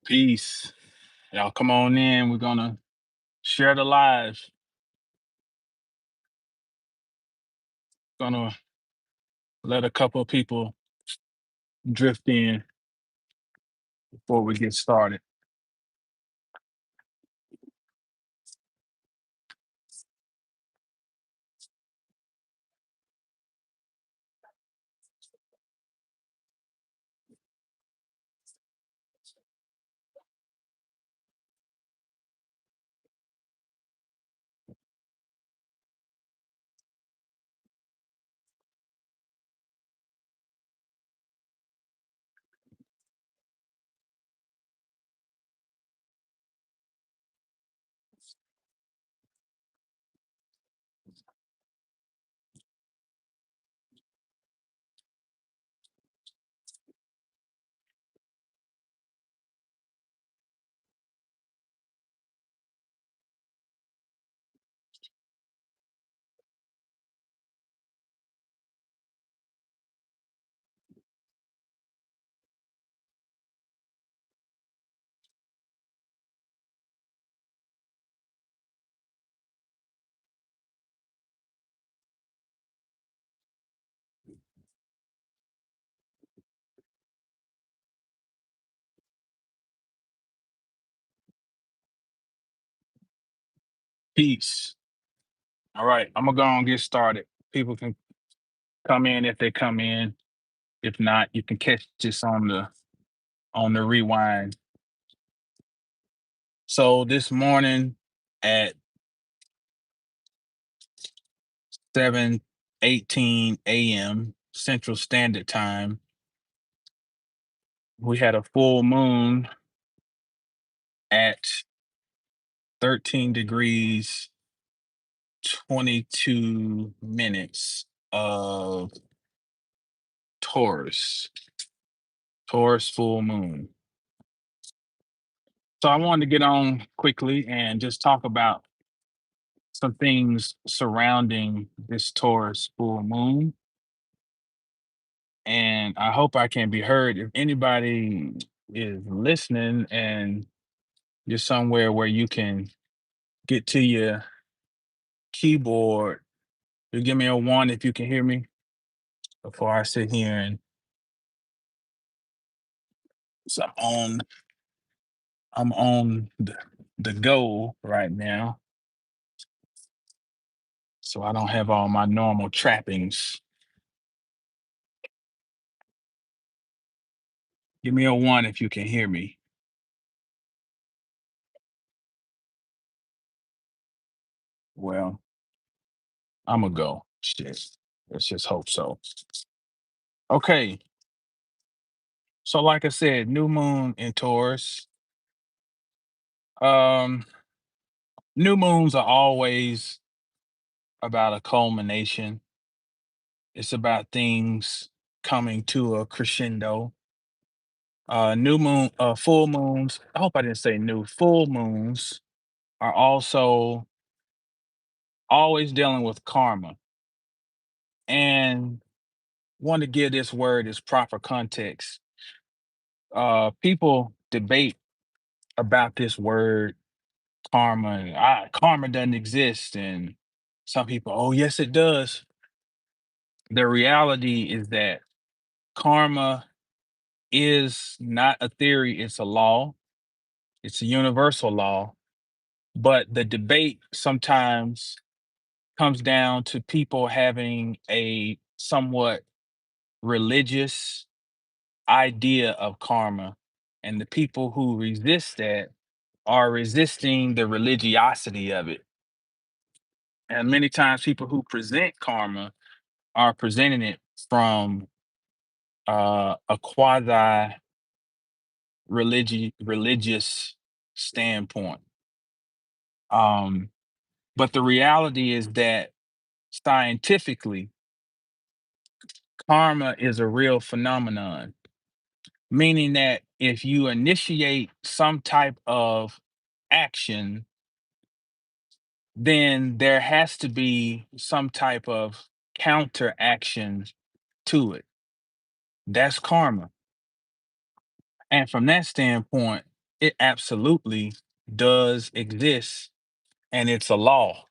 Peace. Y'all come on in. We're gonna share the live. Gonna let a couple of people drift in before we get started. Peace. All right, I'm gonna go and get started. People can come in if they come in. If not, you can catch this on the rewind. So this morning at 7:18 a.m. Central Standard Time, we had a full moon at 13 degrees 22 minutes of Taurus, Taurus full moon. So I wanted to get on quickly and just talk about some things surrounding this Taurus full moon. And I hope I can be heard. If anybody is listening and you're somewhere where you can get to your keyboard, you give me a one if you can hear me before I sit here and so I'm on the go right now. So I don't have all my normal trappings. Give me a one if you can hear me. Well, I'm gonna go. Shit. Let's just hope so. Okay. So like I said, new moon in Taurus. Um, New moons are always about a culmination. It's about things coming to a crescendo. Full moons. I hope I didn't say new. Full moons are also always dealing with karma. And want to give this word its proper context. People debate about this word karma. And, karma doesn't exist, and some people, oh yes, it does. The reality is that karma is not a theory; it's a law. It's a universal law. But the debate sometimes comes down to people having a somewhat religious idea of karma. And the people who resist that are resisting the religiosity of it. And many times, people who present karma are presenting it from a quasi religious standpoint. Um, but the reality is that scientifically, karma is a real phenomenon, meaning that if you initiate some type of action, then there has to be some type of counteraction to it. That's karma. And from that standpoint, it absolutely does exist and it's a law.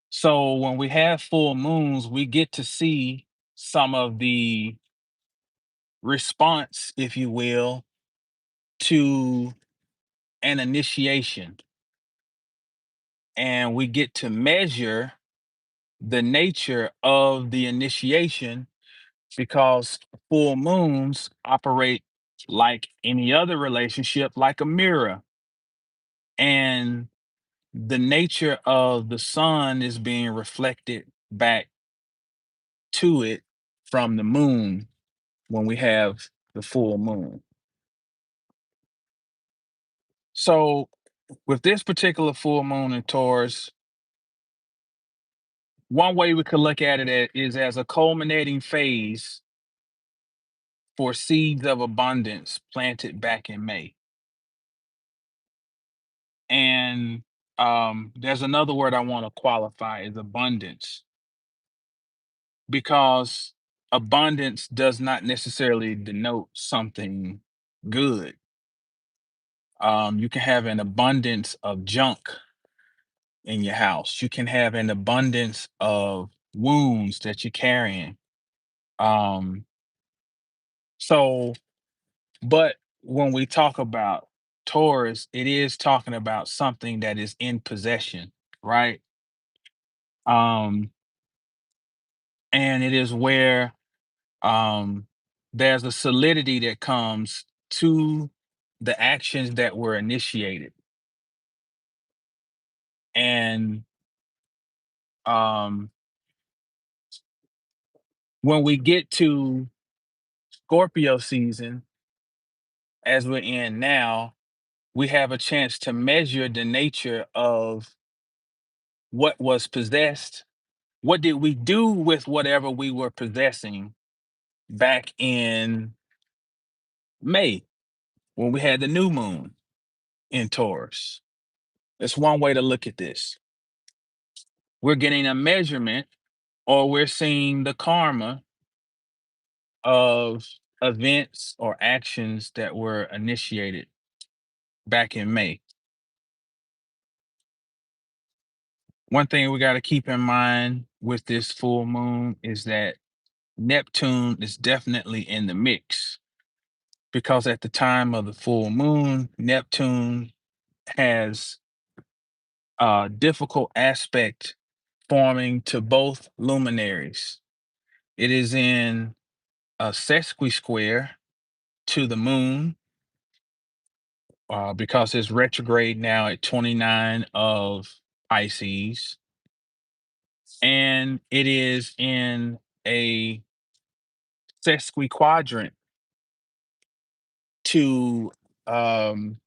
So when we have full moons, we get to see some of the response, if you will, to an initiation. And we get to measure the nature of the initiation because full moons operate like any other relationship, like a mirror. And the nature of the sun is being reflected back to it from the moon when we have the full moon. So, with this particular full moon in Taurus, one way we could look at it is as a culminating phase for seeds of abundance planted back in May. And there's another word I want to qualify is abundance, because abundance does not necessarily denote something good. You can have an abundance of junk in your house. You can have an abundance of wounds that you're carrying. Um, so, but when we talk about Taurus, it is talking about something that is in possession, right? Um, and it is where um, there's a solidity that comes to the actions that were initiated. And um, when we get to Scorpio season, as we're in now, we have a chance to measure the nature of what was possessed. What did we do with whatever we were possessing back in May when we had the new moon in Taurus? That's one way to look at this. We're getting a measurement, or we're seeing the karma of events or actions that were initiated back in May. One thing we got to keep in mind with this full moon is that Neptune is definitely in the mix, because at the time of the full moon, Neptune has a difficult aspect forming to both luminaries. It is in a sesqui-square to the moon, because it's retrograde now at 29 of Pisces, and it is in a sesquiquadrant to um,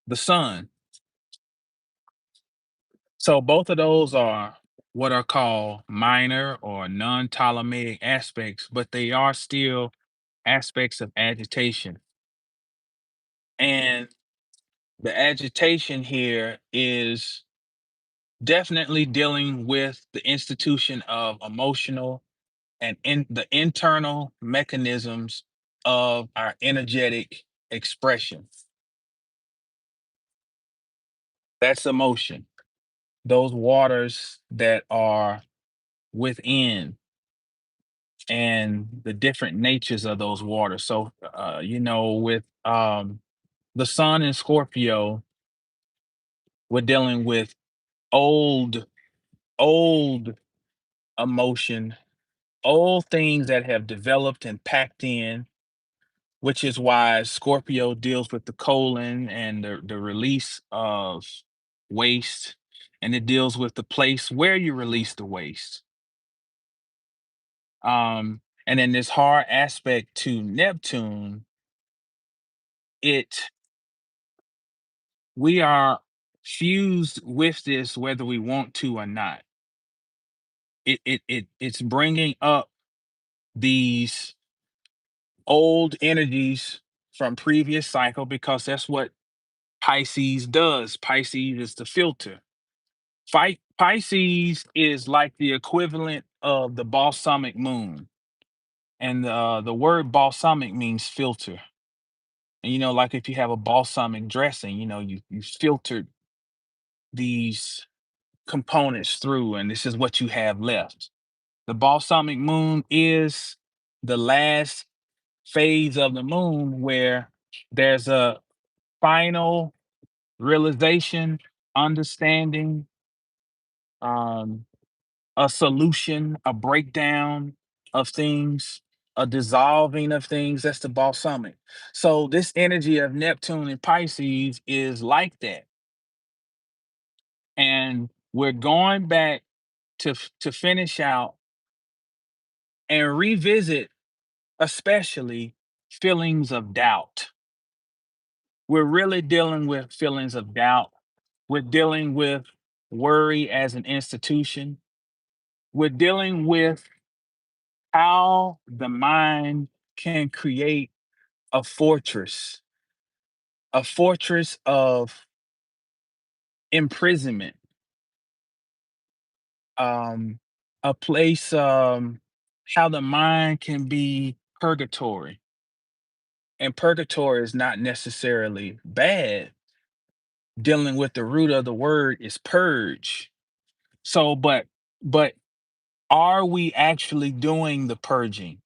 the sun. So both of those are what are called minor or non-Ptolemaic aspects, but they are still aspects of agitation. And the agitation here is definitely dealing with the institution of emotional and in the internal mechanisms of our energetic expression. That's emotion. Those waters that are within, and the different natures of those waters. So, with the sun in Scorpio, we're dealing with old, old emotion, old things that have developed and packed in which is why Scorpio deals with the colon and the release of waste, and it deals with the place where you release the waste. And then this hard aspect to Neptune, it we are fused with this whether we want to or not. It's bringing up these old energies from previous cycle because that's what Pisces does. Pisces is the filter. Pisces is like the equivalent of the balsamic moon, and the word balsamic means filter. And like if you have a balsamic dressing, you filtered these components through, and this is what you have left. The balsamic moon is the last phase of the moon where there's a final realization, understanding, um, a solution, a breakdown of things, a dissolving of things. That's the balsamic. So this energy of Neptune and Pisces is like that, and we're going back to finish out and revisit, especially feelings of doubt. We're really dealing with feelings of doubt. We're dealing with worry as an institution. We're dealing with how the mind can create a fortress of imprisonment, um, a place, how the mind can be purgatory. And purgatory is not necessarily bad. Dealing with the root of the word is purge. So, but are we actually doing the purging?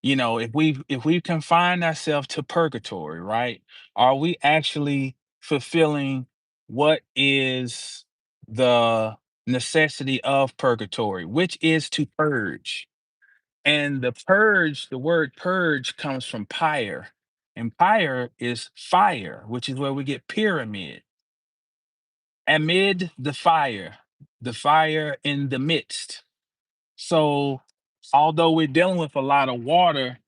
If we confine ourselves to purgatory, right? Are we actually fulfilling what is the necessity of purgatory, which is to purge? And the word purge comes from pyre, and pyre is fire, which is where we get pyramid. Amid the fire in the midst. So, although we're dealing with a lot of water,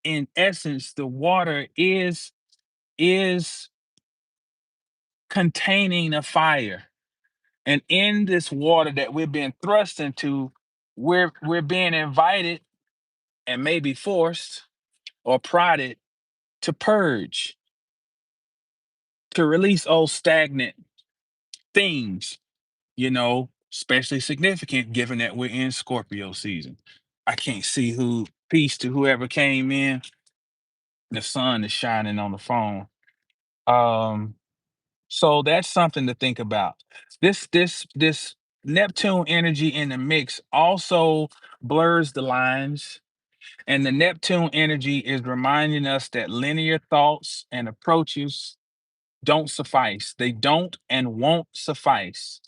in essence, the water is containing a fire. And in this water that we're being thrust into, we're being invited and maybe forced or prodded to purge, to release old stagnant things, especially significant given that we're in Scorpio season. I can't see who, peace to whoever came in. The sun is shining on the phone. Um, so that's something to think about. This Neptune energy in the mix also blurs the lines, and the Neptune energy is reminding us that linear thoughts and approaches don't suffice. They don't and won't suffice.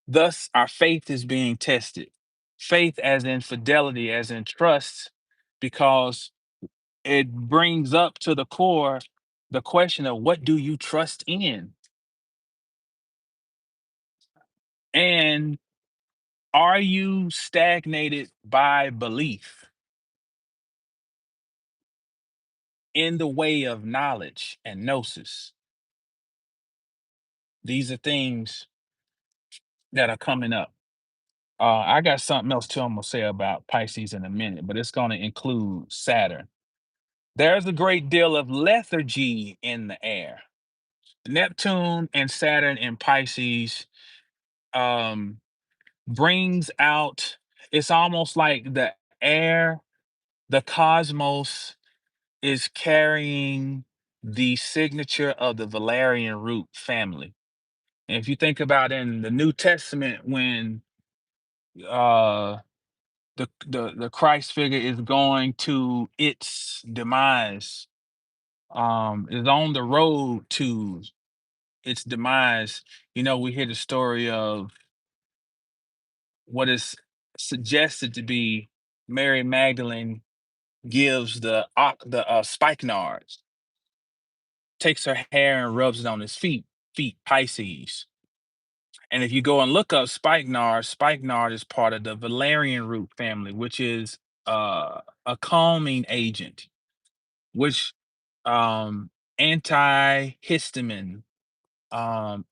Thus, our faith is being tested. Faith, as in fidelity, as in trust, because it brings up to the core the question of what do you trust in? And are you stagnated by belief in the way of knowledge and gnosis? These are things that are coming up. I got something else too I'm gonna say about Pisces in a minute, but it's gonna include Saturn. There's a great deal of lethargy in the air. Neptune and Saturn in Pisces um, brings out, it's almost like the air, the cosmos is carrying the signature of the Valerian root family. And if you think about in the New Testament, when uh, the Christ figure is going to its demise, is on the road to its demise. We hear the story of what is suggested to be Mary Magdalene gives the spikenards, takes her hair and rubs it on his feet, Pisces. And if you go and look up spikenard is part of the valerian root family, which is a calming agent, which um antihistamine,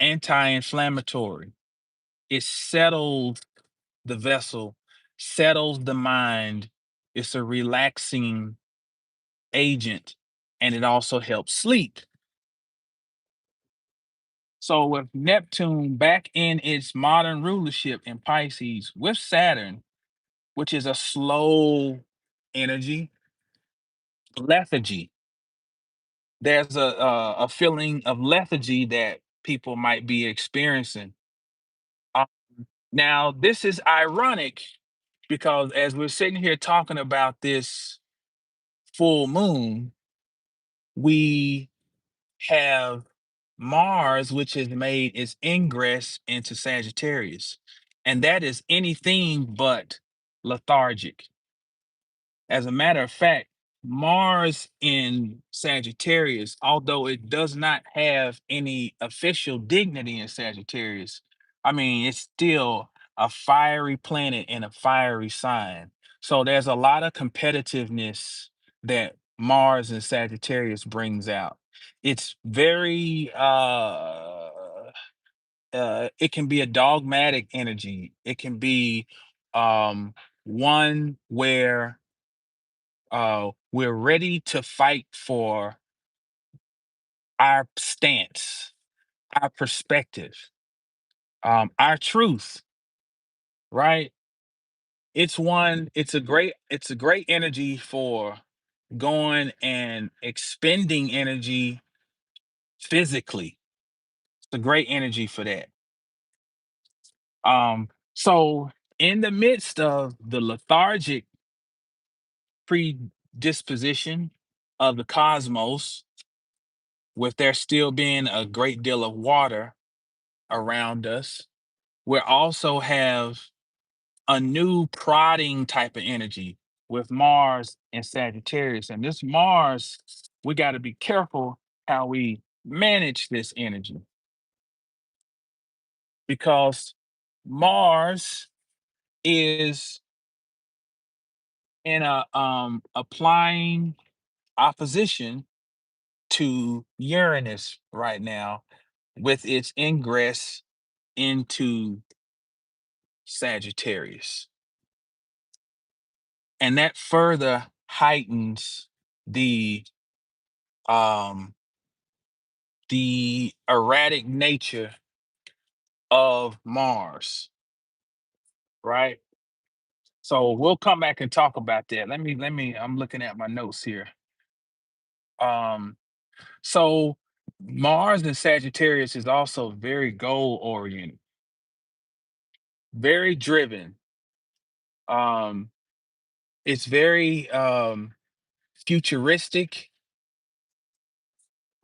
anti-inflammatory. It settles the vessel, settles the mind. It's a relaxing agent, and it also helps sleep. So with Neptune back in its modern rulership in Pisces with Saturn, which is a slow energy, lethargy. There's a feeling of lethargy that people might be experiencing. Uh, Now, this is ironic because as we're sitting here talking about this full moon, we have Mars, which has made its ingress into Sagittarius, and that is anything but lethargic. As a matter of fact, Mars in Sagittarius, although it does not have any official dignity in Sagittarius, I mean, it's still a fiery planet in a fiery sign. So there's a lot of competitiveness that Mars in Sagittarius brings out. It's very it can be a dogmatic energy. It can be one where we're ready to fight for our stance, our perspective, our truth, right? It's a great energy for going and expending energy physically. It's a great energy for that. So in the midst of the lethargic predisposition of the cosmos, with there still being a great deal of water around us, we also have a new prodding type of energy with Mars and Sagittarius. And this Mars, we got to be careful how we manage this energy because Mars is in a applying opposition to Uranus right now with its ingress into Sagittarius. And that further heightens the um the erratic nature of Mars, right? So we'll come back and talk about that. Let me I'm looking at my notes here. Um so Mars in Sagittarius is also very goal oriented, very driven. Um it's very futuristic.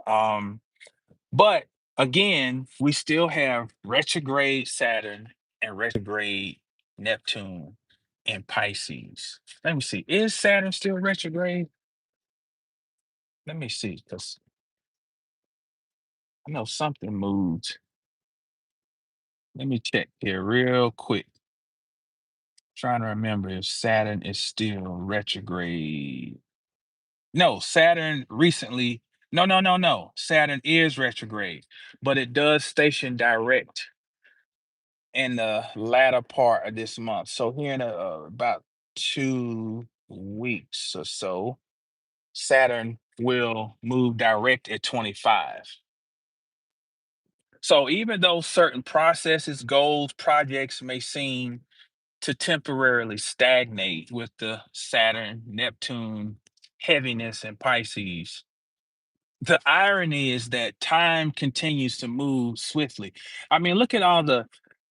Um But again, we still have retrograde Saturn and retrograde Neptune in Pisces. Let me see. Is Saturn still retrograde? Let me see, because I know something moved. Let me check here real quick. Trying to remember if Saturn is still retrograde. No, Saturn recently. No, no, no, no. Saturn is retrograde, but it does station direct in the latter part of this month. So here in about 2 weeks or so, Saturn will move direct at 25. So even though certain processes, goals, projects may seem to temporarily stagnate with the Saturn, Neptune heaviness in Pisces, the irony is that time continues to move swiftly. I mean, look at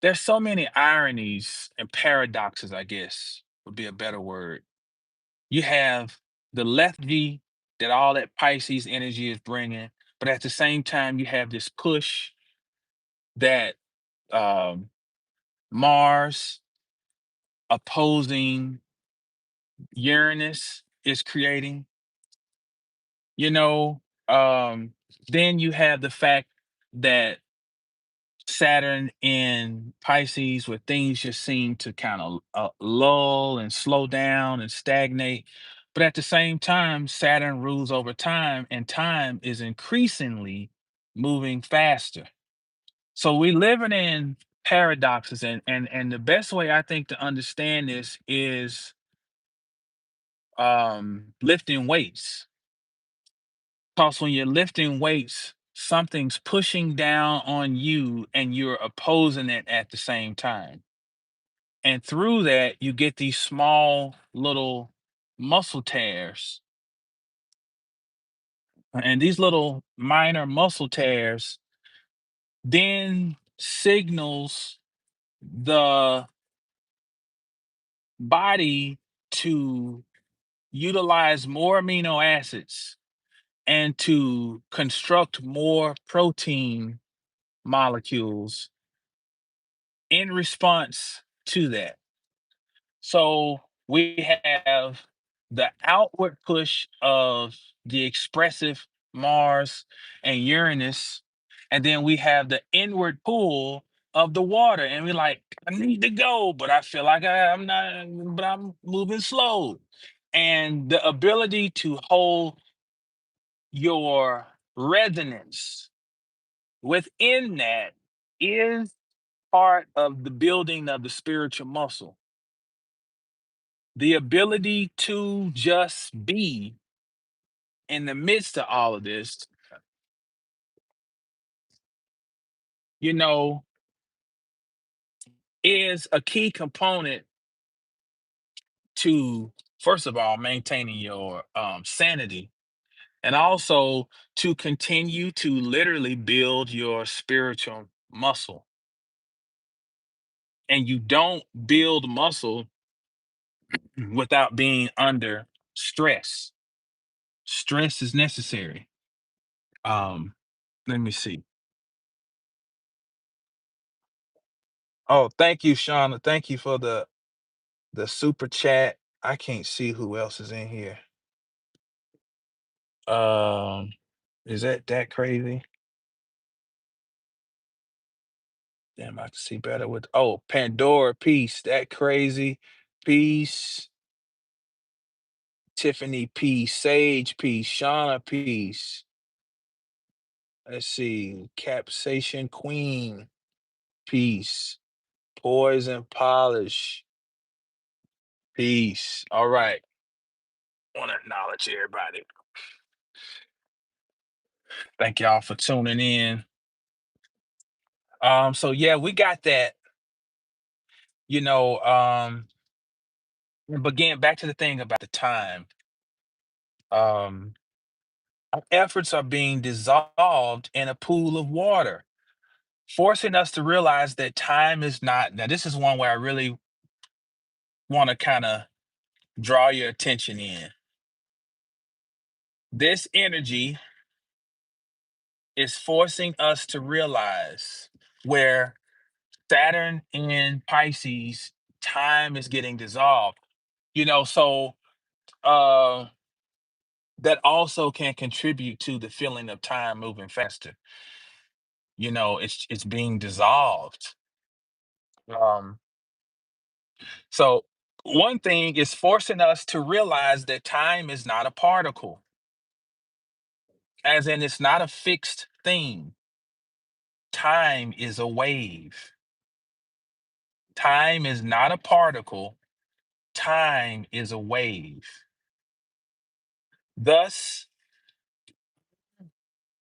there's so many ironies and paradoxes, I guess would be a better word. You have the lethargy that all that Pisces energy is bringing, but at the same time, you have this push that um, Mars opposing Uranus. is creating, you know. Um, then you have the fact that Saturn in Pisces, where things just seem to kind of lull and slow down and stagnate. But at the same time, Saturn rules over time, and time is increasingly moving faster. So we living in paradoxes, and the best way I think to understand this is lifting weights. Because when you're lifting weights, something's pushing down on you and you're opposing it at the same time. And through that, you get these small little muscle tears. And these little minor muscle tears then signals the body to utilize more amino acids and to construct more protein molecules in response to that. So we have the outward push of the expressive Mars and Uranus, and then we have the inward pull of the water. And we're like, I need to go, but I feel like I'm not, but I'm moving slow. And the ability to hold your resonance within that is part of the building of the spiritual muscle. The ability to just be in the midst of all of this, you know, is a key component to, first of all, maintaining your sanity, and also to continue to literally build your spiritual muscle. And you don't build muscle without being under stress. Stress is necessary. Um, Let me see. Oh, thank you, Shauna. Thank you for the super chat. I can't see who else is in here. Um, is that crazy? Damn, I can see better with, oh, Pandora, peace. That crazy. Peace. Tiffany, peace. Sage, peace. Shauna, peace. Let's see. Capsation Queen, peace. Poison Polish, peace. All right. Want to acknowledge everybody. Thank y'all for tuning in. So yeah, we got that, you know, but again, back to the thing about the time. Um, our efforts are being dissolved in a pool of water, forcing us to realize that time is not. Now, this is one where I really want to kind of draw your attention in. This energy is forcing us to realize where Saturn in Pisces, time is getting dissolved. So uh that also can contribute to the feeling of time moving faster. It's being dissolved. Um, so one thing is forcing us to realize that time is not a particle, as in it's not a fixed thing. Time is a wave. Time is not a particle. Time is a wave. Thus,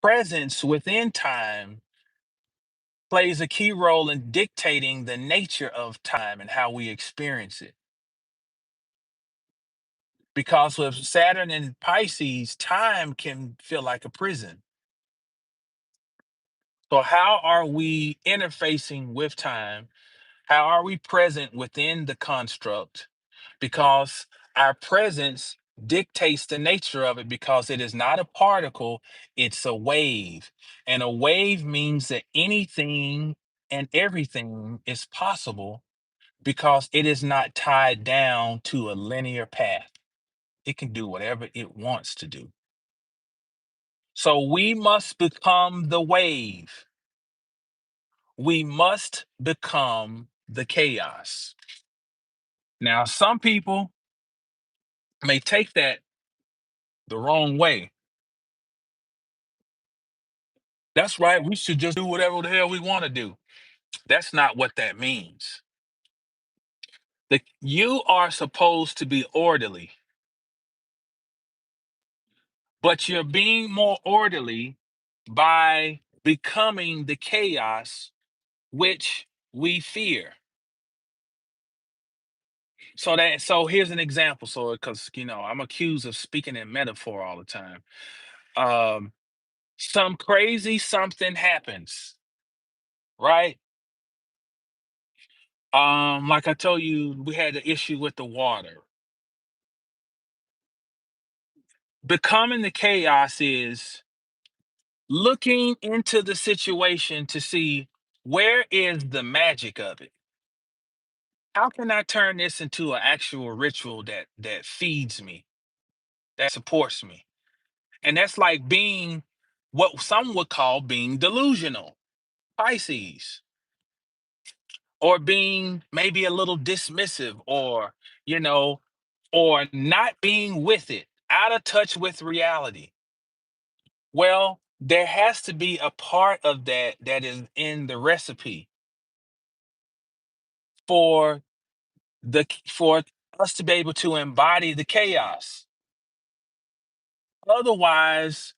presence within time plays a key role in dictating the nature of time and how we experience it. Because with Saturn and Pisces, time can feel like a prison. So, how are we interfacing with time? How are we present within the construct? Because our presence dictates the nature of it, because it is not a particle, it's a wave. And a wave means that anything and everything is possible because it is not tied down to a linear path. It can do whatever it wants to do. So we must become the wave. We must become the chaos. Now, some people may take that the wrong way. That's right. We should just do whatever the hell we want to do. That's not what that means. You are supposed to be orderly, but you're being more orderly by becoming the chaos which we fear. So here's an example. So because I'm accused of speaking in metaphor all the time. Um, some crazy something happens, right? Like I told you, we had the issue with the water. Becoming the chaos is looking into the situation to see where is the magic of it. How can I turn this into an actual ritual that feeds me, that supports me? And that's like being what some would call being delusional, Pisces, or being maybe a little dismissive, or you know, or not being with it, out of touch with reality. Well, there has to be a part of that is in the recipe for for us to be able to embody the chaos. Otherwise,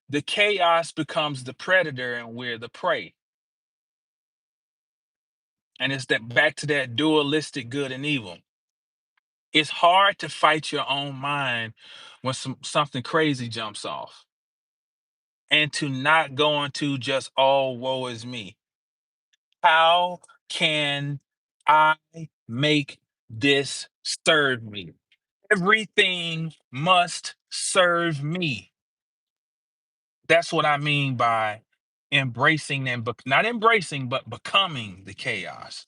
the chaos becomes the predator and we're the prey. And it's that back to that dualistic good and evil. It's hard to fight your own mind when something crazy jumps off, and to not go into just, oh, woe is me. How can I make this serve me? Everything must serve me. That's what I mean by embracing and not embracing, but becoming the chaos.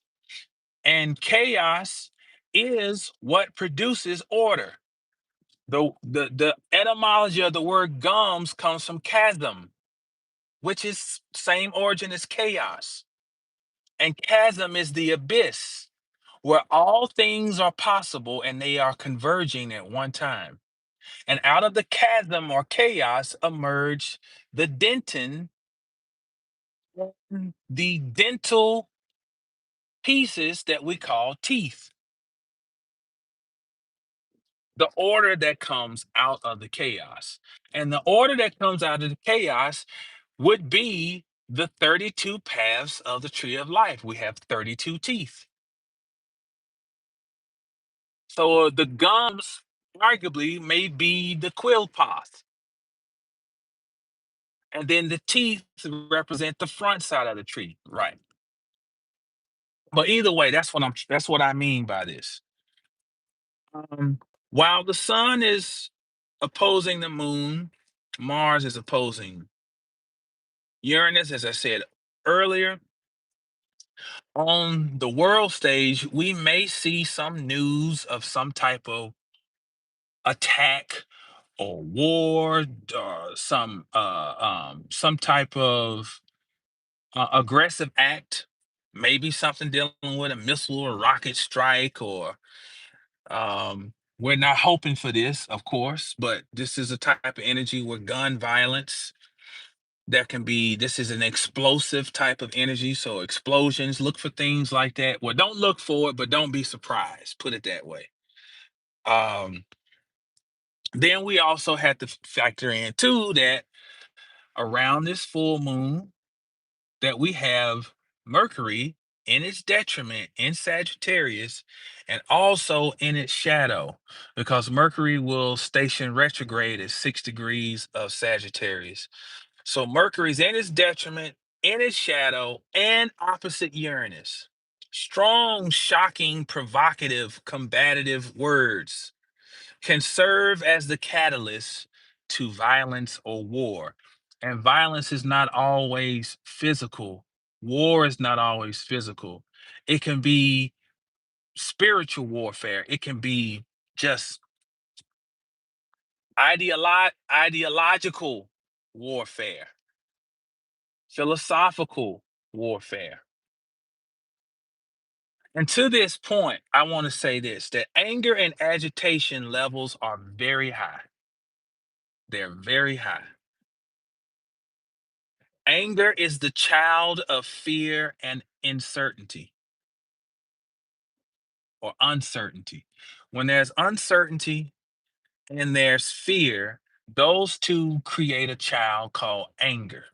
And chaos is what produces order. The etymology of the word gums comes from chasm, which is same origin as chaos. And chasm is the abyss where all things are possible and they are converging at one time. And out of the chasm or chaos emerged the dentin, the dental pieces that we call teeth, the order that comes out of the chaos. And the order that comes out of the chaos would be the 32 paths of the tree of life. We have 32 teeth. So the gums arguably may be the quill path. And then the teeth represent the front side of the tree. Right. But either way, that's what I mean by this. Um, while the sun is opposing the moon, Mars is opposing Uranus, as I said earlier. On the world stage, we may see some news of some type of attack or war, or some type of aggressive act, maybe something dealing with a missile or rocket strike, or we're not hoping for this, of course, but this is a type of energy where gun violence, this is an explosive type of energy. So explosions, look for things like that. Well, don't look for it, but don't be surprised. Put it that way. Um, then we also have to factor in too that around this full moon that we have Mercury in its detriment in Sagittarius and also in its shadow, because Mercury will station retrograde at 6 degrees of Sagittarius. So Mercury's in its detriment, in its shadow, and opposite Uranus. Strong, shocking, provocative, combative words can serve as the catalyst to violence or war. And violence is not always physical. War is not always physical. It can be spiritual warfare. It can be just ideological warfare, philosophical warfare. And to this point, I want to say this, that anger and agitation levels are very high. They're very high. Anger is the child of fear and uncertainty or uncertainty. When there's uncertainty and there's fear, those two create a child called anger.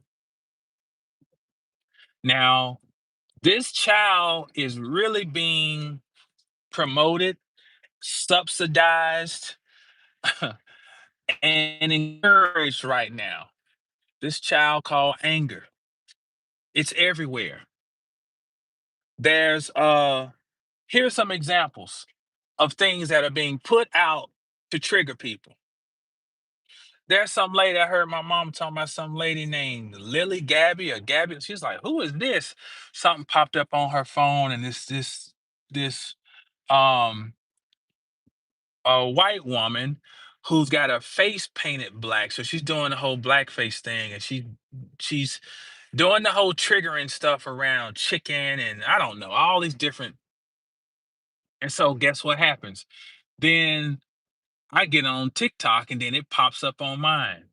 Now, this child is really being promoted, subsidized, and encouraged right now. This child called anger. It's everywhere. There's here's some examples of things that are being put out to trigger people. There's some lady I heard my mom talking about some lady named Lily Gabby or Gabby. She's like, who is this? Something popped up on her phone, and this um a white woman who's got her face painted black. So she's doing the whole blackface thing, and she's doing the whole triggering stuff around chicken and I don't know, all these different. And so guess what happens? Then I get on TikTok and then it pops up on mine.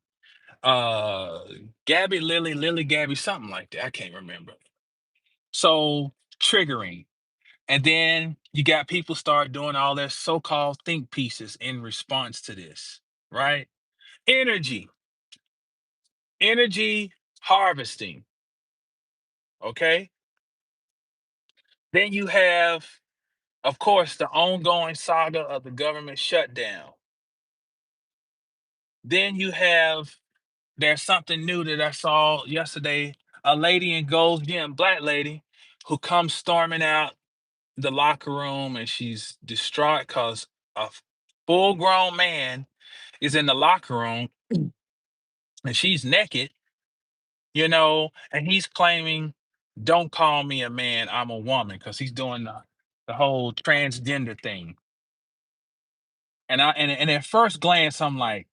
Uh Gabby Lily Gabby, something like that. I can't remember. So triggering. And then you got people start doing all their so-called think pieces in response to this, right? Energy, energy harvesting. Okay. Then you have, of course, the ongoing saga of the government shutdown. Then you have, there's something new that I saw yesterday. A lady in Gold's Gym, black lady, who comes storming out the locker room and she's distraught because a full grown man is in the locker room and she's naked, and he's claiming, don't call me a man, I'm a woman, because he's doing the whole transgender thing. And at first glance, I'm like,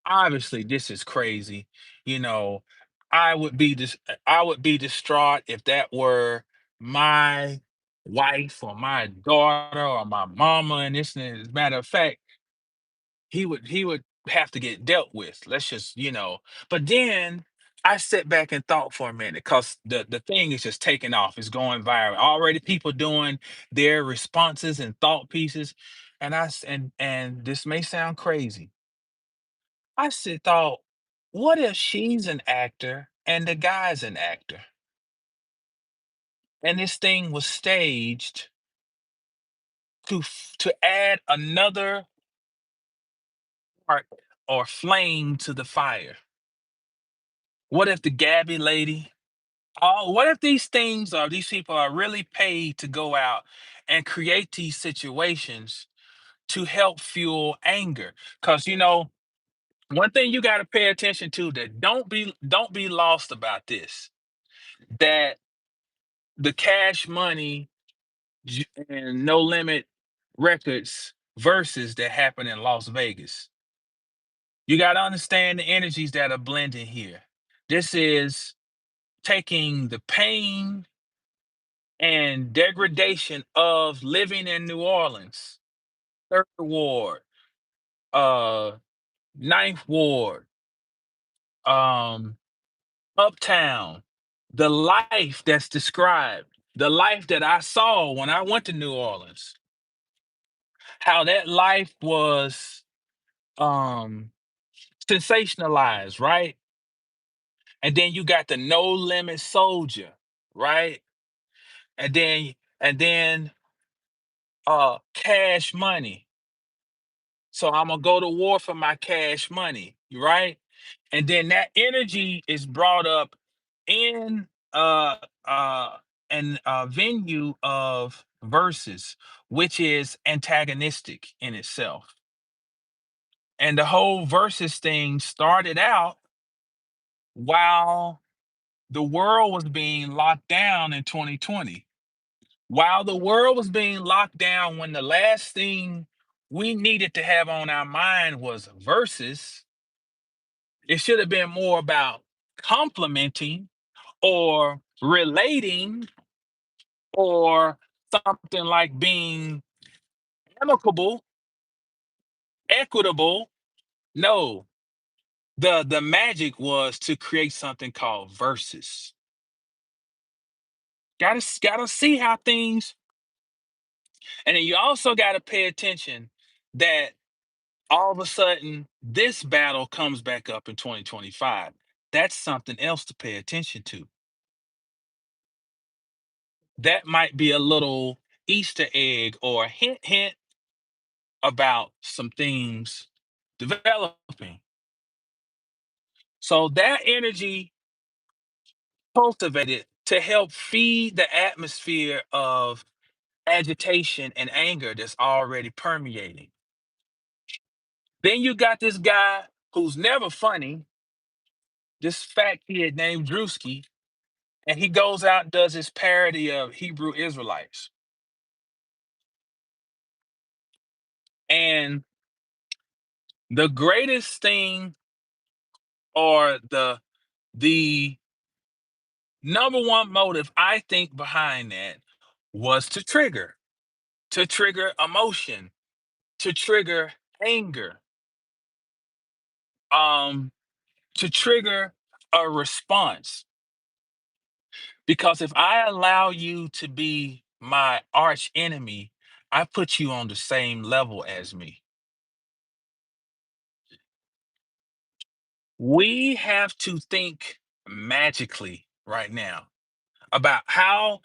obviously this is crazy. You know, I would be distraught if that were my wife or my daughter or my mama. And this, and as a matter of fact, he would have to get dealt with. Let's just, But then I sat back and thought for a minute because the thing is just taking off. It's going viral. Already people doing their responses and thought pieces. And this may sound crazy. I said thought, what if she's an actor and the guy's an actor? And this thing was staged to add another part or flame to the fire. What if the Gabby lady? Oh, what if these things or these people are really paid to go out and create these situations to help fuel anger? Because one thing you got to pay attention to, that don't be lost about this. That the Cash Money and No Limit Records verses that happen in Las Vegas. You got to understand the energies that are blending here. This is taking the pain and degradation of living in New Orleans, Third Ward, uh, Ninth Ward, um, Uptown, the life that's described, the life that I saw when I went to New Orleans, how that life was um sensationalized, right? And then you got the no limit soldier, right? And then cash money. So I'm gonna go to war for my cash money, right? And then that energy is brought up in an venue of verses, which is antagonistic in itself. And the whole versus thing started out while the world was being locked down in 2020. While the world was being locked down, when the last thing we needed to have on our mind was versus. It should have been more about complementing or relating or something like being amicable, equitable. No, the magic was to create something called versus. Gotta see how things, and then you also gotta pay attention that all of a sudden this battle comes back up in 2025. That's something else to pay attention to. That might be a little Easter egg or hint hint about some things developing. So that energy cultivated to help feed the atmosphere of agitation and anger that's already permeating. Then you got this guy who's never funny, this fat kid named Drewski, and he goes out and does his parody of Hebrew Israelites. And the greatest thing, or the number one motive I think behind that, was to trigger emotion, to trigger anger, um, to trigger a response. Because if I allow you to be my arch enemy, I put you on the same level as me. We have to think magically right now about how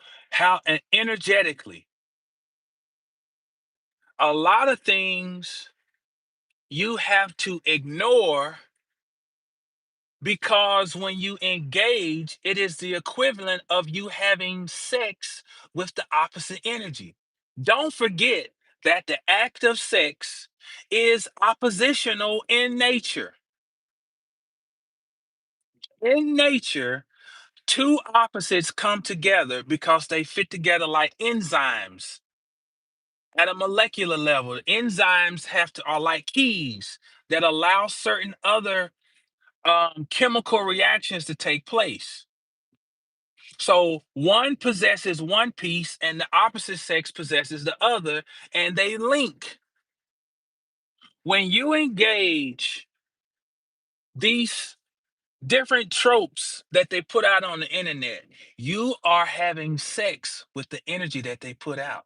and energetically a lot of things you have to ignore, because when you engage, it is the equivalent of you having sex with the opposite energy. Don't forget that the act of sex is oppositional in nature. In nature, two opposites come together because they fit together like enzymes at a molecular level. Enzymes are like keys that allow certain other chemical reactions to take place. So one possesses one piece and the opposite sex possesses the other, and they link. When you engage these different tropes that they put out on the internet, you are having sex with the energy that they put out.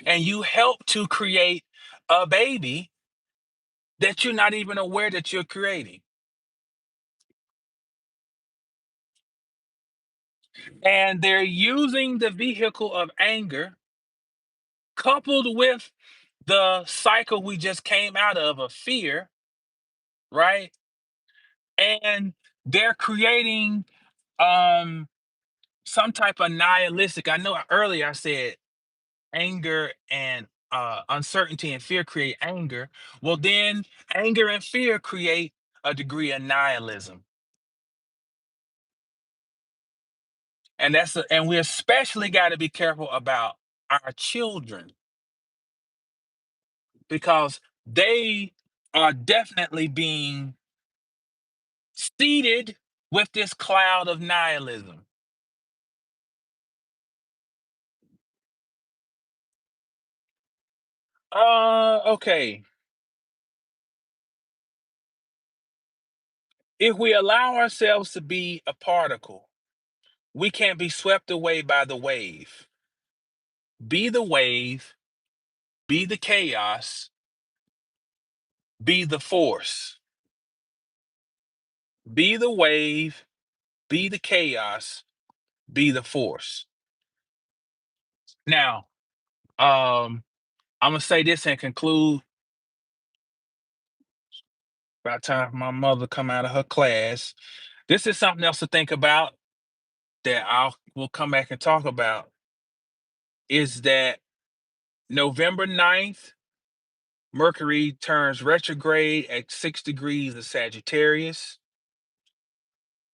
And you help to create a baby that you're not even aware that you're creating. And they're using the vehicle of anger coupled with the cycle we just came out of fear, right? And they're creating um some type of nihilistic. I know earlier I said anger and uncertainty and fear create anger. Well, then anger and fear create a degree of nihilism. And we especially got to be careful about our children, because they are definitely being seeded with this cloud of nihilism. Okay. If we allow ourselves to be a particle, we can't be swept away by the wave. Be the wave, be the chaos, be the force. Be the wave, be the chaos, be the force. Now, I'm gonna say this and conclude. About time for my mother come out of her class. This is something else to think about that we'll come back and talk about, is that November 9th, Mercury turns retrograde at 6 degrees of Sagittarius.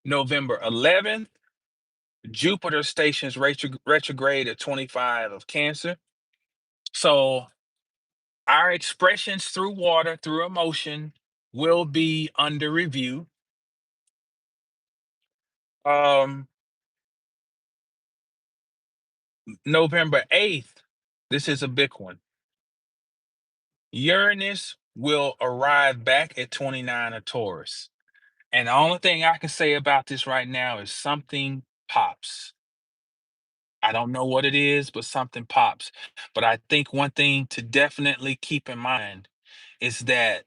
November 11th, Jupiter stations retrograde at 25 of Cancer. So our expressions through water, through emotion, will be under review. Um, November 8th, this is a big one. Uranus will arrive back at 29 of Taurus. And the only thing I can say about this right now is something pops. I don't know what it is, but something pops. But I think one thing to definitely keep in mind is that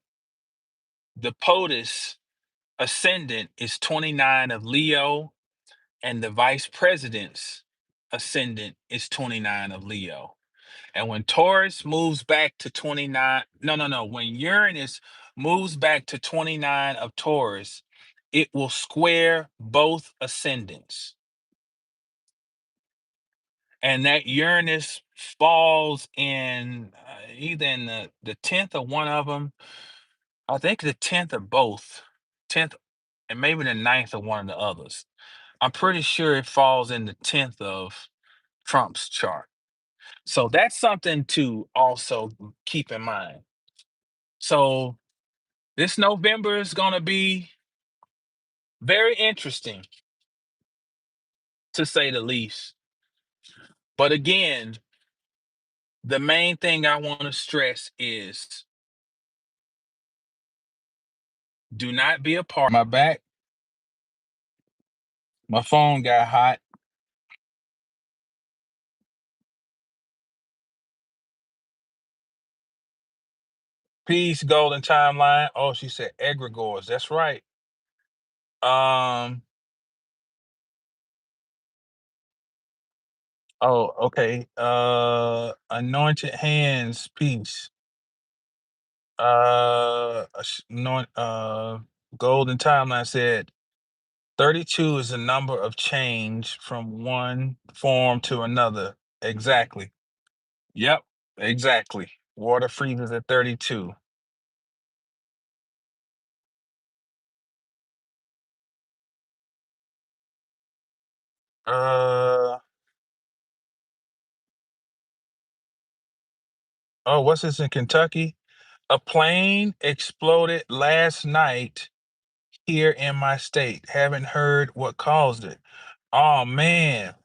the POTUS ascendant is 29 of Leo, and the vice president's ascendant is 29 of Leo. And when Taurus moves back to 29, no, no, no, when Uranus moves back to 29 of Taurus, it will square both ascendants. And that Uranus falls in either in the 10th of one of them, I think the 10th of both, 10th and maybe the ninth of one of the others. I'm pretty sure it falls in the 10th of Trump's chart. So that's something to also keep in mind. So this November is going to be very interesting, to say the least. But again, the main thing I want to stress is do not be a part. My back, my phone got hot. Peace, golden timeline. Oh, she said egregores. That's right. Um. Oh, okay. Anointed hands. Peace. Golden timeline said 32 is a number of change from one form to another. Exactly. Yep. Exactly. Water freezes at 32. Uh. Oh, what's this in Kentucky? A plane exploded last night here in my state. Haven't heard what caused it. Oh man.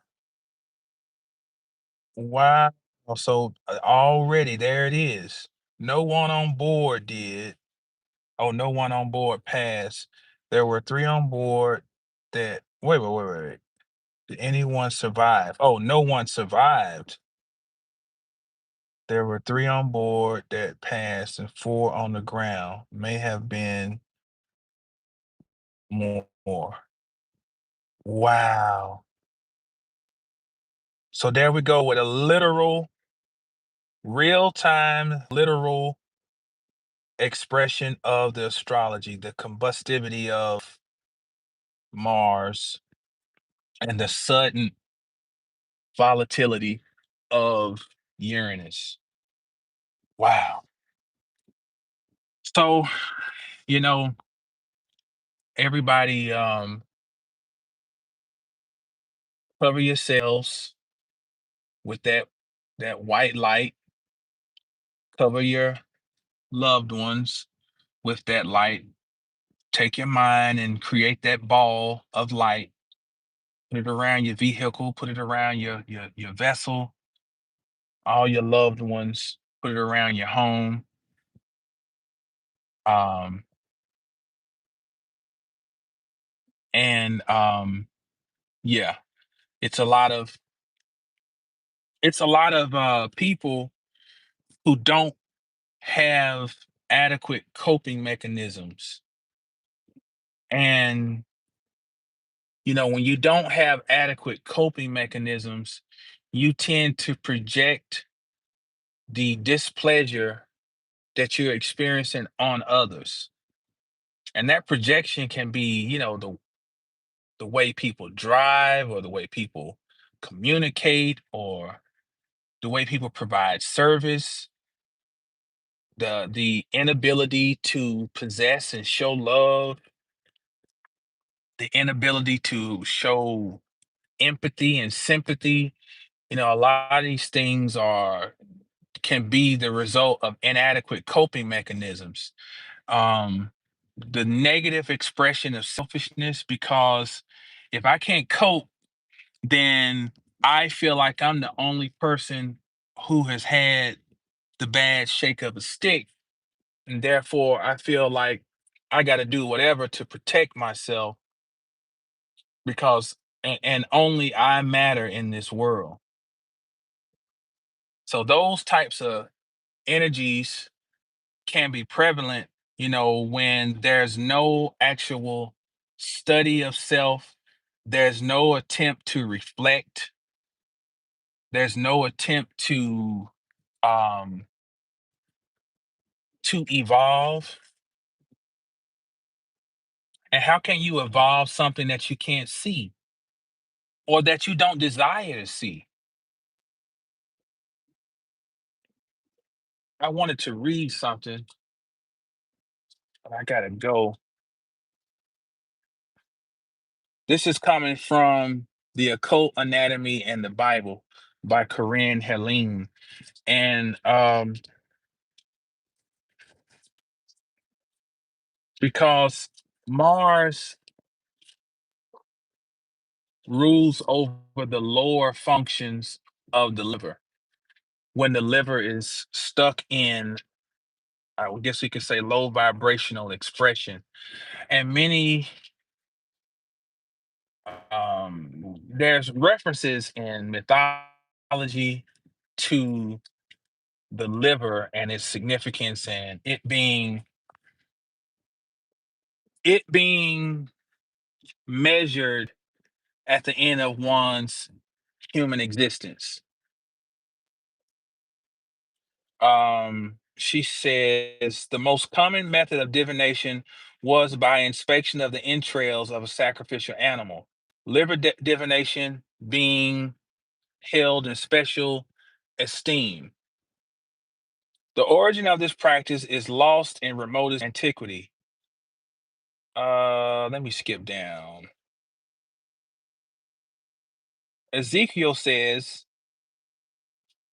Wow. So already there it is. No one on board did. Oh, no one on board passed. There were three on board that wait. Did anyone survive? Oh, no one survived. There were three on board that passed and four on the ground. May have been more. Wow. So there we go with a literal, real time, literal expression of the astrology, the combustivity of Mars and the sudden volatility of Uranus. Wow. So, you know, everybody cover yourselves with that white light, cover your loved ones with that light. Take your mind and create that ball of light. Put it around your vehicle, put it around your vessel, all your loved ones, put it around your home. Um and yeah, it's a lot of people who don't have adequate coping mechanisms. And when you don't have adequate coping mechanisms, you tend to project the displeasure that you're experiencing on others. And that projection can be, the way people drive or the way people communicate or the way people provide service, the inability to possess and show love, the inability to show empathy and sympathy. A lot of these things are can be the result of inadequate coping mechanisms. Um, the negative expression of selfishness, because if I can't cope, then I feel like I'm the only person who has had the bad shake of a stick. And therefore, I feel like I got to do whatever to protect myself because, and only I matter in this world. So, those types of energies can be prevalent, when there's no actual study of self, there's no attempt to reflect, there's no attempt um to evolve. And how can you evolve something that you can't see or that you don't desire to see? I wanted to read something, but I gotta go. This is coming from The Occult Anatomy and the Bible by Corinne Helene. And because Mars rules over the lower functions of the liver. When the liver is stuck in, I guess we could say, low vibrational expression. And there's references in mythology to the liver and its significance and it being measured at the end of one's human existence. She says the most common method of divination was by inspection of the entrails of a sacrificial animal. Liver divination being held in special esteem. The origin of this practice is lost in remotest antiquity. Let me skip down. Ezekiel says,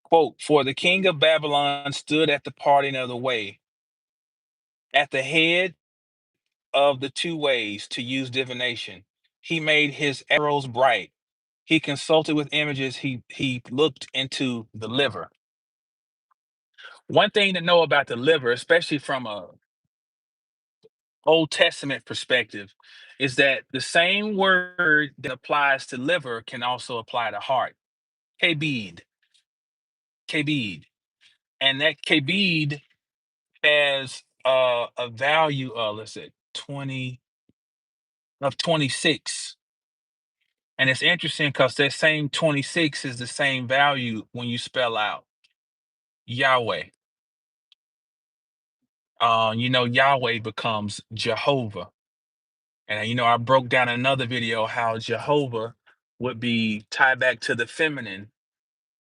quote, "For the king of Babylon stood at the parting of the way, at the head of the two ways to use divination. He made his arrows bright. He consulted with images. He looked into the liver." One thing to know about the liver, especially from a Old Testament perspective, is that the same word that applies to liver can also apply to heart. Kabid, kabid, and that kabid has a value of, let's say, 26. And it's interesting because that same 26 is the same value when you spell out Yahweh. Yahweh becomes Jehovah. And I broke down in another video how Jehovah would be tied back to the feminine,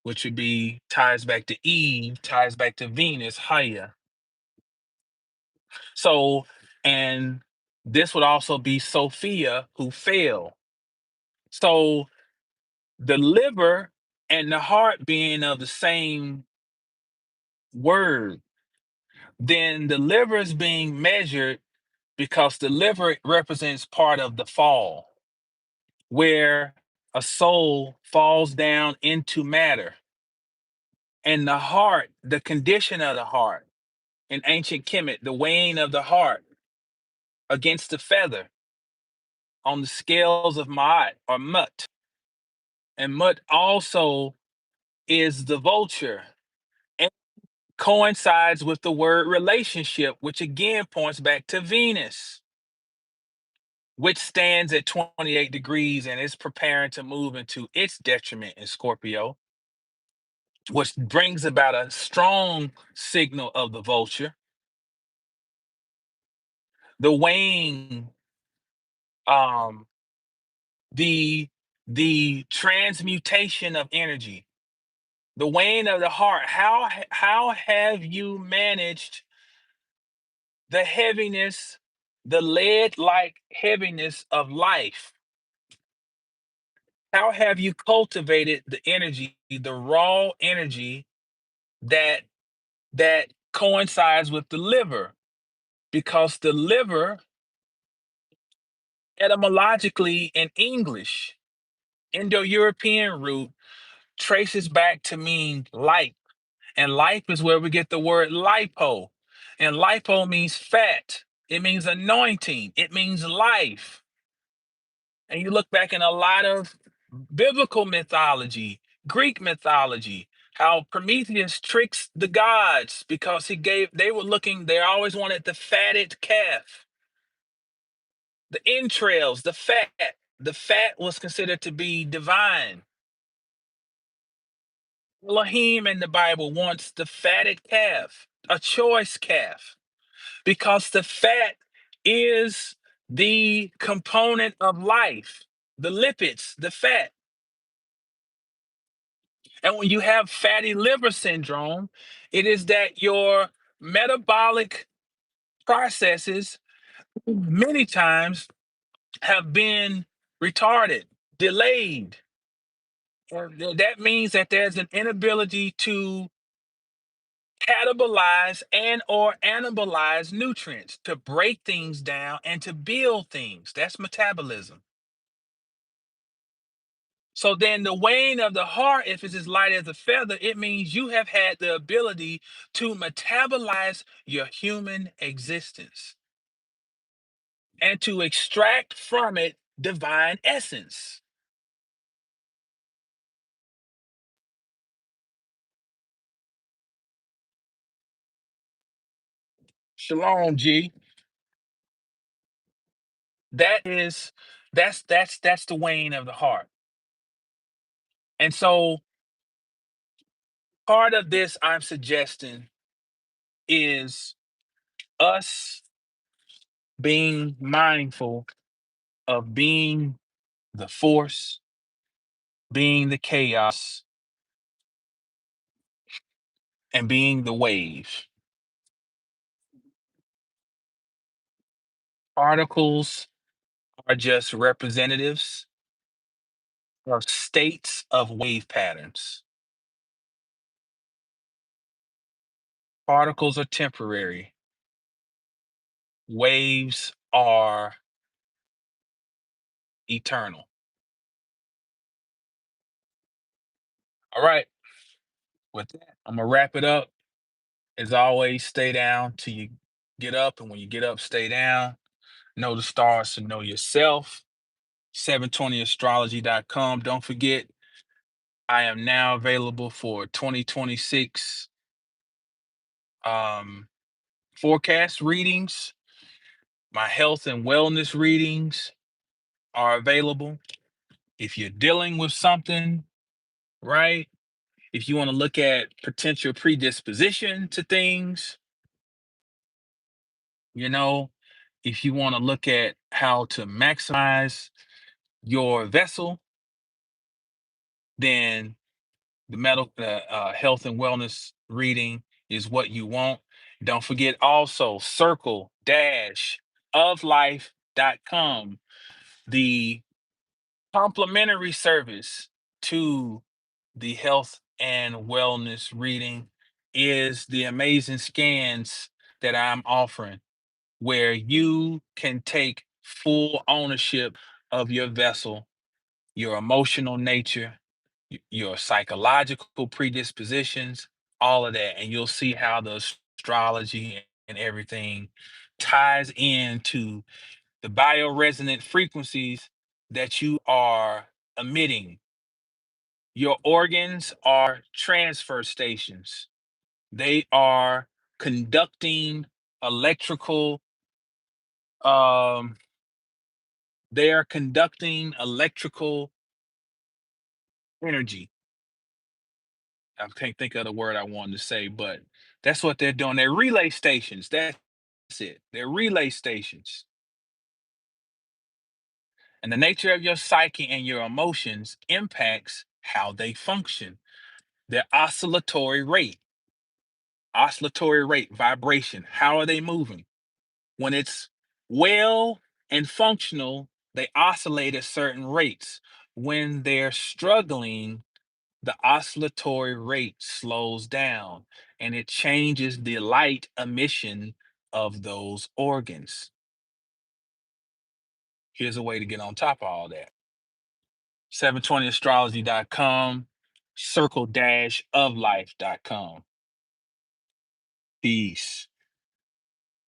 which would be ties back to Eve, ties back to Venus, Haya. So, and this would also be Sophia who fell. So the liver and the heart being of the same word, then the liver is being measured because the liver represents part of the fall, where a soul falls down into matter. And the heart, the condition of the heart, in ancient Kemet, the weighing of the heart against the feather on the scales of Ma'at or Mut. And Mut also is the vulture and coincides with the word relationship, which again points back to Venus, which stands at 28 degrees and is preparing to move into its detriment in Scorpio, which brings about a strong signal of the vulture. The weighing, um, the the transmutation of energy, the weighing of the heart. How have you managed the heaviness, the lead-like heaviness of life? How have you cultivated the energy, the raw energy that that coincides with the liver, because the liver, etymologically in English, Indo-European root, traces back to mean life. And life is where we get the word lipo. And lipo means fat. It means anointing. It means life. And you look back in a lot of biblical mythology, Greek mythology, how Prometheus tricks the gods because they always wanted the fatted calf, the entrails, the fat. The fat was considered to be divine. Elohim in the Bible wants the fatted calf, a choice calf, because the fat is the component of life, the lipids, the fat. And when you have fatty liver syndrome, it is that your metabolic processes many times have been retarded, delayed. That means that there's an inability to catabolize and or anabolize nutrients, to break things down and to build things. That's metabolism. So then the weighing of the heart, if it's as light as a feather, it means you have had the ability to metabolize your human existence and to extract from it divine essence. Shalom, G. That is that's the weighing of the heart. And so part of this I'm suggesting is us being mindful of being the force, being the chaos, and being the wave. Particles are just representatives of states of wave patterns. Particles are temporary, waves are eternal. All right, with that, I'm gonna wrap it up. As always, stay down till you get up, and when you get up, stay down. Know the stars to know yourself. 720astrology.com. Don't forget, I am now available for 2026 um, forecast readings. My health and wellness readings are available. If you're dealing with something, right? If you want to look at potential predisposition to things, you know, if you want to look at how to maximize your vessel, then the health and wellness reading is what you want. Don't forget also circle dash of life.com, the complimentary service to the health and wellness reading is the amazing scans that I'm offering, where you can take full ownership of your vessel, your emotional nature, your psychological predispositions, all of that. And you'll see how the astrology and everything ties into the bioresonant frequencies that you are emitting. Your organs are transfer stations. They are conducting electrical um they are conducting electrical energy. I can't think of the word I wanted to say, but that's what they're doing. They're relay stations. That's it. They're relay stations. And the nature of your psyche and your emotions impacts how they function. Their oscillatory rate, vibration. How are they moving? When it's well and functional, they oscillate at certain rates. When they're struggling, the oscillatory rate slows down. and it changes the light emission of those organs. Here's a way to get on top of all that. 720astrology.com, circle-of life.com. Peace.